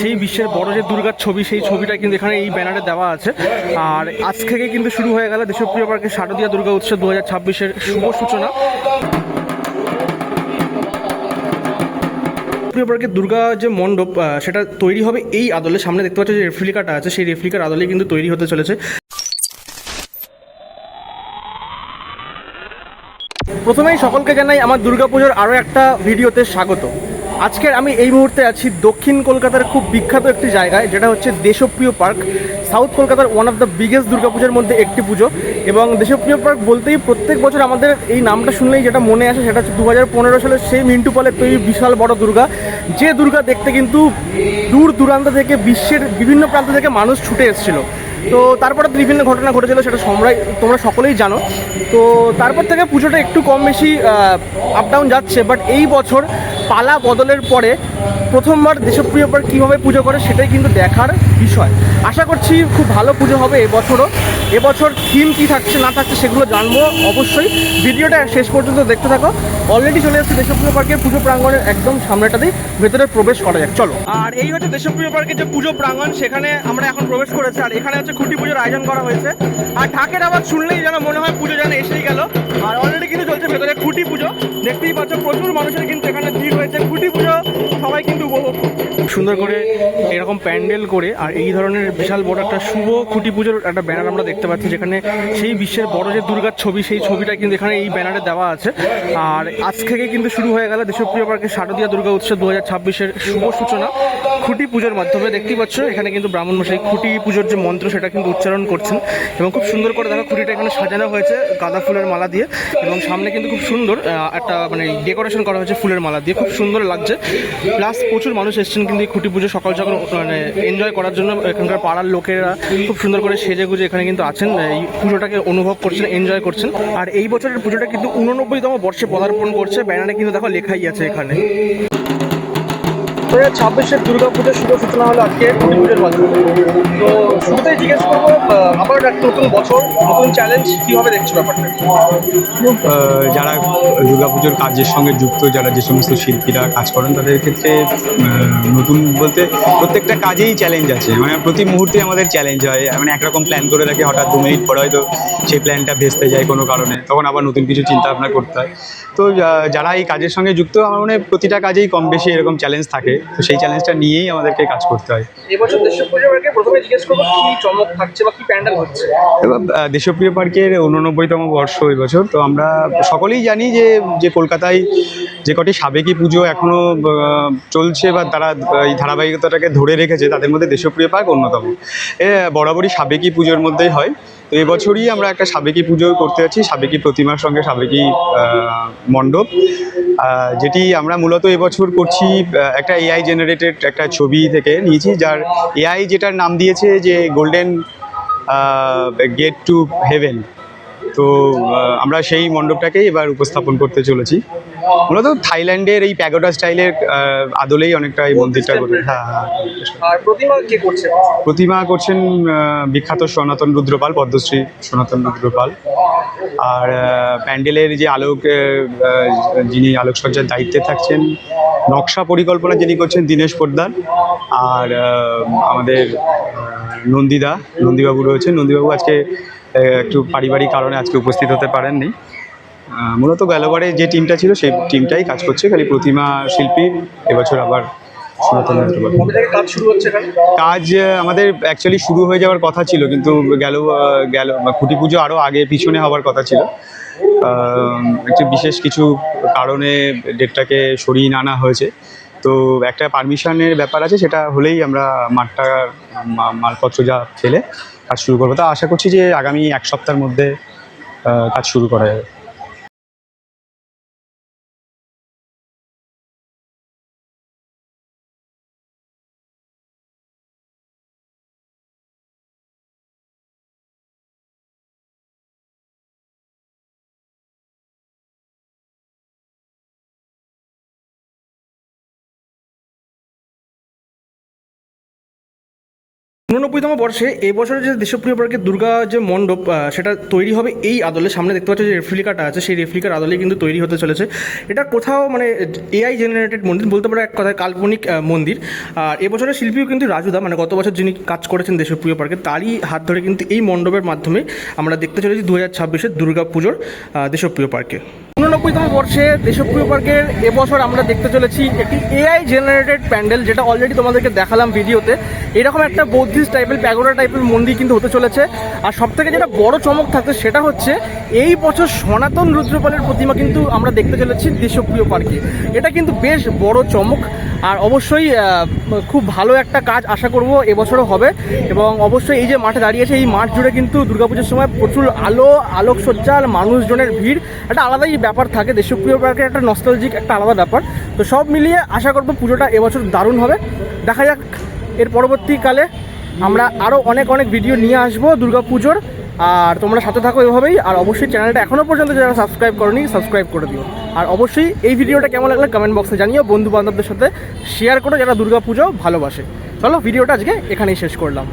সেই বিশ্বের বড় যে দুর্গার ছবি, সেই ছবিটা কিন্তু এখানে এই ব্যানারে দেওয়া আছে। আর আজ থেকে কিন্তু শুরু হয়ে গেল দেশপ্রিয় পার্কের শারদীয়া দুর্গা উৎসব 2026-এর শুভ সূচনা। দেশপ্রিয় পার্কের দুর্গা যে মণ্ডপ, সেটা তৈরি হবে এই আদলে। সামনে দেখতে পাচ্ছ যে রেপ্লিকাটা আছে, সেই রেপ্লিকার আদলে কিন্তু তৈরি হতে চলেছে। প্রথমেই সকলকে জানাই আমার দুর্গাপুজোর আরও একটা ভিডিওতে স্বাগত। আজকের আমি এই মুহূর্তে আছি দক্ষিণ কলকাতার খুব বিখ্যাত একটি জায়গায়, যেটা হচ্ছে দেশপ্রিয় পার্ক। সাউথ কলকাতার ওয়ান অফ দ্য বিগেস্ট দুর্গাপুজোর মধ্যে একটি পুজো। এবং দেশপ্রিয় পার্ক বলতেই প্রত্যেক বছর আমাদের এই নামটা শুনলেই যেটা মনে আসে সেটা হচ্ছে 2015 সালের সেই মিন্টু পলের তৈরি বিশাল বড় দুর্গা। যে দুর্গা দেখতে কিন্তু দূর দূরান্ত থেকে, বিশ্বের বিভিন্ন প্রান্ত থেকে মানুষ ছুটে এসেছিলো। তো তারপরে তো বিভিন্ন ঘটনা ঘটেছিল, সেটা তোমরা সকলেই জানো। তো তারপর থেকে পুজোটা একটু কম বেশি আপ ডাউন যাচ্ছে, বাট এই বছর পালা বদলের পরে প্রথমবার দেশপ্রিয় পার্ক কীভাবে পুজো করে সেটাই কিন্তু দেখার বিষয়। আশা করছি খুব ভালো পুজো হবে এবছরও। এবছর থিম কী থাকছে না থাকছে সেগুলো জানবো অবশ্যই। ভিডিওটা শেষ পর্যন্ত দেখতে থাকো। অলরেডি চলে এসেছে দেশপ্রিয় পার্কের পুজো প্রাঙ্গণের একদম সামনেটাতেই, ভেতরে প্রবেশ করা যাক, চলো। আর এই হচ্ছে দেশপ্রিয় পার্কের যে পুজো প্রাঙ্গণ, সেখানে আমরা এখন প্রবেশ করেছি। আর এখানে হচ্ছে খুঁটি পুজোর আয়োজন করা হয়েছে। আর ঢাকের আওয়াজ শুনলেই যেন মনে হয় পুজো যেন এসেই গেল। আর অলরেডি কিন্তু চলছে ভেতরে খুঁটি পুজো। দেখতেই পাচ্ছ প্রচুর মানুষের কিন্তু এখানে ভিড় হয়েছে। খুঁটি পুজো সবাই কিন্তু উপভোগ সুন্দর করে এরকম প্যান্ডেল করে। আর এই ধরনের বিশাল বড় একটা শুভ খুঁটি পুজোর একটা ব্যানার আমরা দেখতে পাচ্ছি, যেখানে সেই বিশ্বের বড় যে দুর্গার ছবি, সেই ছবিটা কিন্তু এখানে এই ব্যানারে দেওয়া আছে। আর আজ থেকে কিন্তু শুরু হয়ে গেল দেশপ্রিয় পার্কের শারদীয়া দুর্গা উৎসব 2026-এর শুভ সূচনা খুঁটি পুজোর মাধ্যমে। দেখতেই পাচ্ছ এখানে কিন্তু ব্রাহ্মণ মশাই খুঁটি পুজোর যে মন্ত্র সেটা কিন্তু উচ্চারণ করছেন। এবং খুব সুন্দর করে দেখো খুঁটিটা এখানে সাজানো হয়েছে গাঁদা ফুলের মালা দিয়ে। এবং সামনে কিন্তু খুব সুন্দর একটা ডেকোরেশন করা হয়েছে ফুলের মালা দিয়ে, খুব সুন্দর লাগছে। প্লাস প্রচুর মানুষ এসেছেন কিন্তু এই খুঁটি পুজো সকাল সকাল এনজয় করার জন্য। এখানকার পাড়ার লোকেরা খুব সুন্দর করে সেজে গুজে এখানে কিন্তু আছেন, এই পুজোটাকে অনুভব করছেন, এনজয় করছেন। আর এই বছরের পুজোটা কিন্তু 89তম বর্ষে পদার্পণ করছে। ব্যানারে কিন্তু দেখো লেখাই আছে এখানে 2026-এর দুর্গা পুজোর শুভ সূচনা হলো আজকে খুঁটি পুজোর মাধ্যমে। তো শুরুতেই জিজ্ঞেস করবো, আবার একটা নতুন বছর, নতুন চ্যালেঞ্জ, কীভাবে দেখছো ব্যাপারটা? যারা দুর্গাপুজোর কাজের সঙ্গে যুক্ত, যারা যে সমস্ত শিল্পীরা কাজ করেন, তাদের ক্ষেত্রে নতুন বলতে প্রত্যেকটা কাজেই চ্যালেঞ্জ আছে। মানে প্রতি মুহূর্তে আমাদের চ্যালেঞ্জ হয়। মানে একরকম প্ল্যান করে রাখি, হঠাৎ 2 মিনিট পরে হয়তো সেই প্ল্যানটা ভেস্তে যায় কোনো কারণে, তখন আবার নতুন কিছু চিন্তা ভাবনা করতে হয়। তো যারা এই কাজের সঙ্গে যুক্ত, আমার মনে হয় প্রতিটা কাজেই কম বেশি এরকম চ্যালেঞ্জ থাকে। তো সেই চ্যালেঞ্জটা নিয়েই আমাদেরকে কাজ করতে হয়। এবছর দেশপ্রিয় পার্কে প্রথমে জিজ্ঞেস করবো কি চমক থাকছে বা কি প্যান্ডেল হচ্ছে? এবার দেশপ্রিয় পার্কের 89তম বর্ষ এবছর। তো আমরা সকলেই জানি যে যে কলকাতায় যে কটি সাবেকি পুজো এখনও চলছে বা তারা এই ধারাবাহিকতাটাকে ধরে রেখেছে, তাদের মধ্যে দেশপ্রিয় পার্ক অন্যতম। বরাবরই সাবেকি পুজোর মধ্যেই হয়। তো এবছরই আমরা একটা সাবেকি পুজো করতে যাচ্ছি, সাবেকি প্রতিমার সঙ্গে সাবেকি মণ্ডপ, যেটি আমরা মূলত এবছর করছি একটা এআই জেনারেটেড একটা ছবি থেকে নিয়েছি, যার এআই যেটার নাম দিয়েছে যে গোল্ডেন গেট টু হেভেন। তো আমরা সেই মণ্ডপটাকেই এবার উপস্থাপন করতে চলেছি। মূলত থাইল্যান্ডের এই প্যাগোডা স্টাইলের আদলেই অনেকটা এই মন্দিরটা করে। হ্যাঁ, আর প্রতিমা কে করছে? প্রতিমা করছেন বিখ্যাত সনাতন রুদ্রপাল, পদ্মশ্রী সনাতন রুদ্রপাল। আর প্যান্ডেলের যে যিনি আলোকসজ্জার দায়িত্বে থাকছেন, নকশা পরিকল্পনা যিনি করছেন দীনেশ পোদ্দার। আর আমাদের নন্দীবাবু রয়েছেন। নন্দীবাবু আজকে একটু পারিবারিক কারণে আজকে উপস্থিত হতে পারেননি। মূলত গেলবারে যে টিমটা ছিল সেই টিমটাই কাজ করছে, খালি প্রতিমা শিল্পী এবছর আবার সনাতন রুদ্রপাল। কাজ শুরু হচ্ছে? কাজ আমাদের অ্যাকচুয়ালি শুরু হয়ে যাওয়ার কথা ছিল, কিন্তু গেল খুঁটি পুজো আরও আগে পিছনে হওয়ার কথা ছিল। একটু বিশেষ কিছু কারণে ডেটটাকে সরিয়ে আনা হয়েছে। তো একটা পারমিশনের ব্যাপার আছে, সেটা হলেই আমরা মালপত্র যা ফেলে কাজ শুরু করবো। তা আশা করছি যে আগামী 1 সপ্তাহের মধ্যে কাজ শুরু করা যাবে। ঊননব্বইতম বর্ষে এবছরের যে দেশপ্রিয় পার্কের দুর্গা যে মণ্ডপ সেটা তৈরি হবে এই আদলে। সামনে দেখতে পাচ্ছ যে রেফ্লিকাটা আছে, সেই রেফ্লিকার আদলে কিন্তু তৈরি হতে চলেছে। এটা কোথাও মানে এআই জেনারেটেড মন্দির বলতে পারো, এক কথায় কাল্পনিক মন্দির। আর এবছরের শিল্পীও কিন্তু রাজুদা, মানে গত বছর যিনি কাজ করেছেন দেশপ্রিয় পার্কে, তারই হাত ধরে কিন্তু এই মণ্ডপের মাধ্যমে আমরা দেখতে চলেছি 2026-এর দুর্গা পুজোর দেশপ্রিয় পার্কে। 89তম বর্ষে দেশপ্রিয় পার্কের এবছর আমরা দেখতে চলেছি একটি এআই জেনারেটেড প্যান্ডেল, যেটা অলরেডি তোমাদেরকে দেখালাম ভিডিওতে। এরকম একটা বৌদ্ধিস্ট টাইপের প্যাগোডা টাইপের মন্দির কিন্তু হতে চলেছে। আর সবথেকে যেটা বড় চমক থাকছে সেটা হচ্ছে এই বছর সনাতন রুদ্রপালের প্রতিমা কিন্তু আমরা দেখতে চলেছি দেশপ্রিয় পার্কে। এটা কিন্তু বেশ বড় চমক, আর অবশ্যই খুব ভালো একটা কাজ আশা করব এবছরও হবে। এবং অবশ্যই এই যে মাঠে দাঁড়িয়েছে, এই মাঠ জুড়ে কিন্তু দুর্গাপুজোর সময় প্রচুর আলোকসজ্জা আর মানুষজনের ভিড়, একটা আলাদাই ব্যাপার থাকে। দেশপ্রিয় পার্কের একটা নস্টালজিক একটা আলাদা ব্যাপার। তো সব মিলিয়ে আশা করবো পুজোটা এবছর দারুণ হবে। দেখা যাক, এর পরবর্তীকালে আমরা আরও অনেক ভিডিও নিয়ে আসবো দুর্গাপুজোর। আর তোমরা সাথে থাকো এভাবেই। আর অবশ্যই চ্যানেলটা এখনও পর্যন্ত যারা সাবস্ক্রাইব করোনি সাবস্ক্রাইব করে দিও। আর অবশ্যই এই ভিডিওটা কেমন লাগলে কমেন্ট বক্সে জানিও, বন্ধু বান্ধবদের সাথে শেয়ার করো যারা দুর্গাপুজো ভালোবাসে। চলো, ভিডিওটা আজকে এখানেই শেষ করলাম।